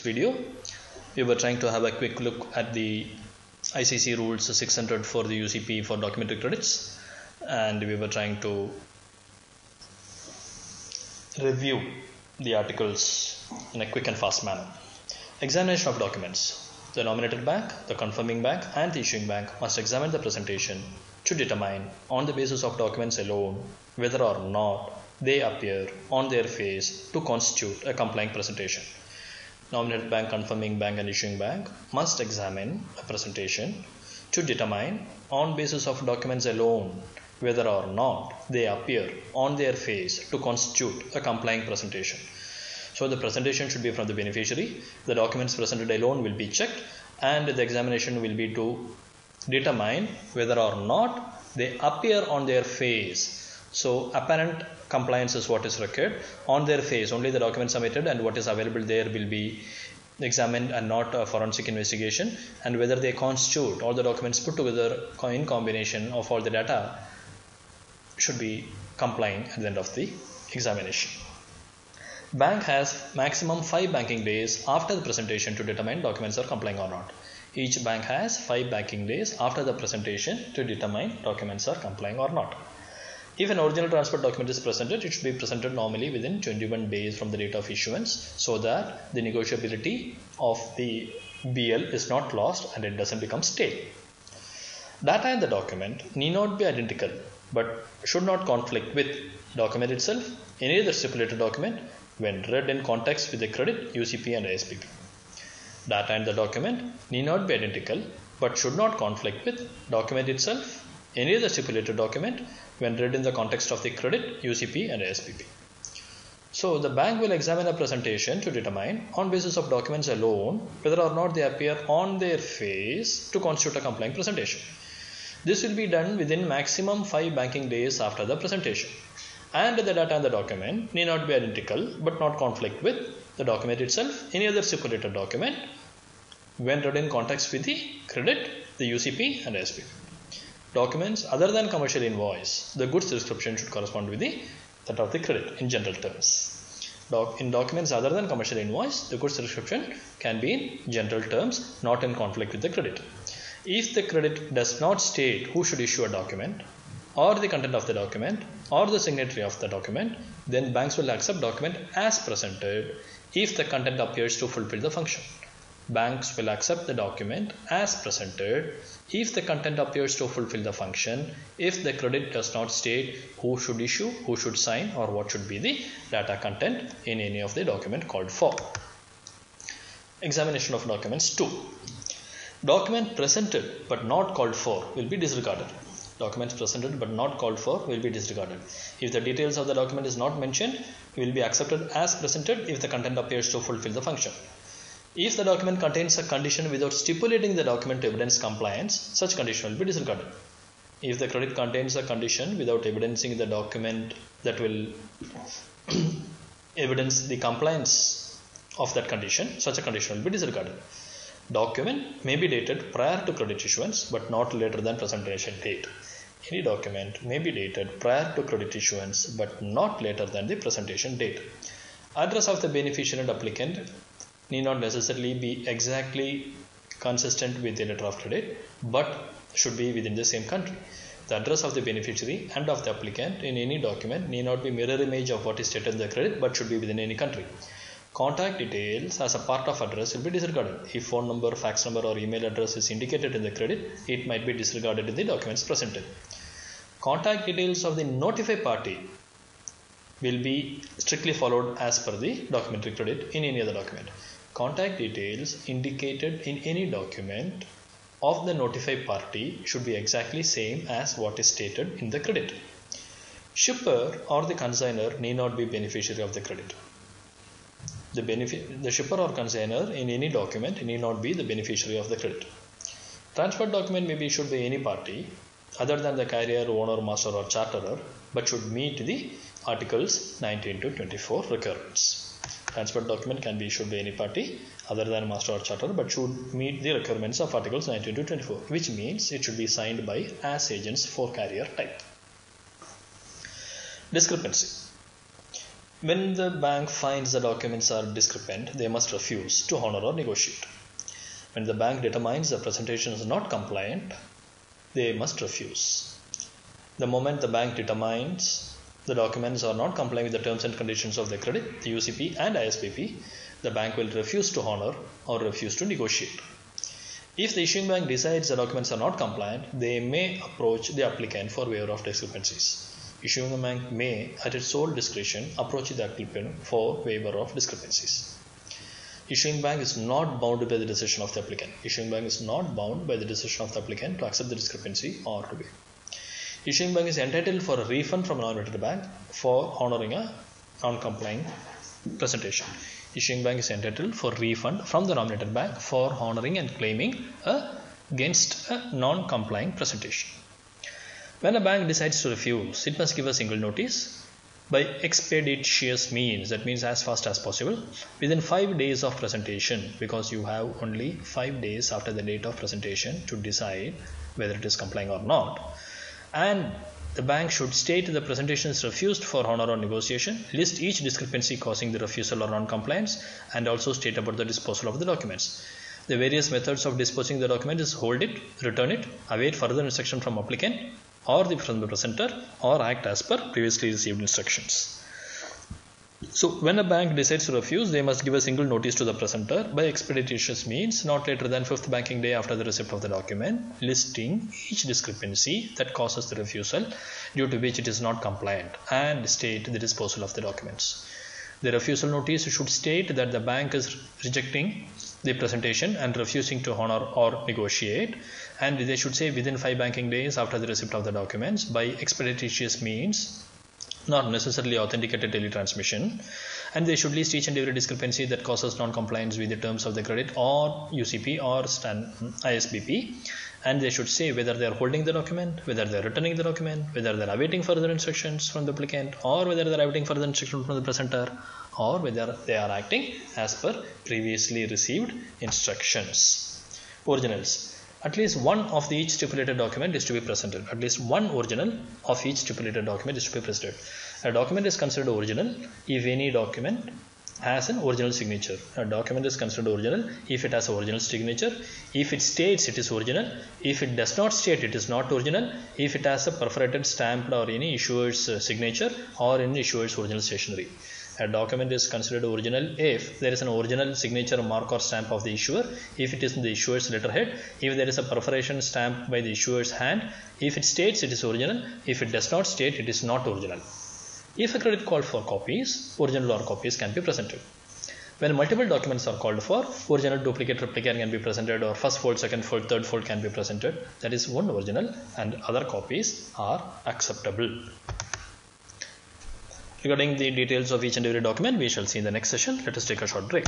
video, we were trying to have a quick look at the ICC rules 600 for the UCP for documentary credits, and we were trying to review the articles in a quick and fast manner. Examination of documents. The nominated bank, the confirming bank, and the issuing bank must examine the presentation to determine, on the basis of documents alone, whether or not they appear on their face to constitute a complying presentation. Nominated bank, confirming bank, and issuing bank must examine a presentation to determine, on basis of documents alone, whether or not they appear on their face to constitute a complying presentation. So the presentation should be from the beneficiary. The documents presented alone will be checked, and the examination will be to determine whether or not they appear on their face. So apparent compliance is what is required. On their face, only the documents submitted and what is available there will be examined, and not a forensic investigation. And whether they constitute, all the documents put together in combination of all the data, should be complying at the end of the examination. Bank has maximum 5 banking days after the presentation to determine documents are complying or not. Each bank has 5 banking days after the presentation to determine documents are complying or not. If an original transfer document is presented, it should be presented normally within 21 days from the date of issuance, so that the negotiability of the BL is not lost and it doesn't become stale. Data in the document need not be identical, but should not conflict with document itself, any other stipulated document, when read in context with the credit, UCP and ASPP. Data in the document need not be identical, but should not conflict with document itself, any other stipulated document, when read in the context of the credit, UCP and ASPP. So the bank will examine a presentation to determine, on basis of documents alone, whether or not they appear on their face to constitute a complying presentation. This will be done within maximum 5 banking days after the presentation. And the data in the document need not be identical but not conflict with the document itself, any other stipulated document, when read in context with the credit, the UCP and ASPP. Documents other than commercial invoice, the goods description should correspond with that of the credit in general terms. In documents other than commercial invoice, the goods description can be in general terms, not in conflict with the credit. If the credit does not state who should issue a document, or the content of the document, or the signatory of the document, then banks will accept document as presented if the content appears to fulfill the function. Banks will accept the document as presented if the content appears to fulfill the function, if the credit does not state who should issue, who should sign, or what should be the data content in any of the document called for. Examination of documents 2. Document presented but not called for will be disregarded. Documents presented but not called for will be disregarded. If the details of the document is not mentioned, it will be accepted as presented if the content appears to fulfill the function. If the document contains a condition without stipulating the document to evidence compliance, such condition will be disregarded. If the credit contains a condition without evidencing the document that will evidence the compliance of that condition, such a condition will be disregarded. Document may be dated prior to credit issuance but not later than presentation date. Any document may be dated prior to credit issuance but not later than the presentation date. Address of the beneficiary and applicant need not necessarily be exactly consistent with the letter of credit, but should be within the same country. The address of the beneficiary and of the applicant in any document need not be mirror image of what is stated in the credit, but should be within any country. Contact details as a part of address will be disregarded. If phone number, fax number or email address is indicated in the credit, it might be disregarded in the documents presented. Contact details of the notified party will be strictly followed as per the documentary credit in any other document. Contact details indicated in any document of the notified party should be exactly same as what is stated in the credit. Shipper or the consignor need not be beneficiary of the credit. The shipper or consignor in any document need not be the beneficiary of the credit. Transfer document may be issued by any party other than the carrier, owner, master or charterer, but should meet the articles 19 to 24 requirements. Transfer document can be issued by any party other than master or charterer, but should meet the requirements of articles 19 to 24, which means it should be signed by as agents for carrier type. Discrepancy. When the bank finds the documents are discrepant, they must refuse to honor or negotiate. When the bank determines the presentation is not compliant, they must refuse. The moment the bank determines the documents are not complying with the terms and conditions of the credit, the UCP and ISBP, the bank will refuse to honor or refuse to negotiate. If the issuing bank decides the documents are not compliant, they may approach the applicant for waiver of discrepancies. Issuing bank may, at its sole discretion, approach the applicant for waiver of discrepancies. Issuing bank is not bound by the decision of the applicant. Issuing bank is not bound by the decision of the applicant to accept the discrepancy or to waive. Issuing bank is entitled for a refund from a nominated bank for honoring a non-complying presentation. Issuing bank is entitled for refund from the nominated bank for honoring and claiming against a non-complying presentation. When a bank decides to refuse, it must give a single notice by expeditious means, that means as fast as possible, within 5 days of presentation, because you have only 5 days after the date of presentation to decide whether it is complying or not. And the bank should state the presentation is refused for honor or negotiation, list each discrepancy causing the refusal or non-compliance, and also state about the disposal of the documents. The various methods of disposing the document is hold it, return it, await further instruction from applicant or from the presenter, or act as per previously received instructions. So when a bank decides to refuse, they must give a single notice to the presenter by expeditious means not later than 5th banking day after the receipt of the document, listing each discrepancy that causes the refusal due to which it is not compliant, and state the disposal of the documents. The refusal notice should state that the bank is rejecting the presentation and refusing to honor or negotiate, and they should say within 5 banking days after the receipt of the documents by expeditious means, not necessarily authenticated teletransmission, and they should list each and every discrepancy that causes non-compliance with the terms of the credit or UCP or ISBP, and they should say whether they are holding the document, whether they are returning the document, whether they are awaiting further instructions from the applicant, or whether they are awaiting further instructions from the presenter, or whether they are acting as per previously received instructions. Originals. At least one of each stipulated document is to be presented. At least one original of each stipulated document is to be presented. A document is considered original if any document has an original signature. A document is considered original if it has an original signature, if it states it is original, if it does not state it is not original, if it has a perforated stamped or any issuer's signature or any issuer's original stationery. A document is considered original if there is an original signature mark or stamp of the issuer, if it is in the issuer's letterhead, if there is a perforation stamp by the issuer's hand, if it states it is original, if it does not state it is not original. If a credit called for copies, original or copies can be presented. When multiple documents are called for, original, duplicate, replica can be presented, or first fold, second fold, third fold can be presented. That is one original and other copies are acceptable. Regarding the details of each and every document, we shall see in the next session. Let us take a short break.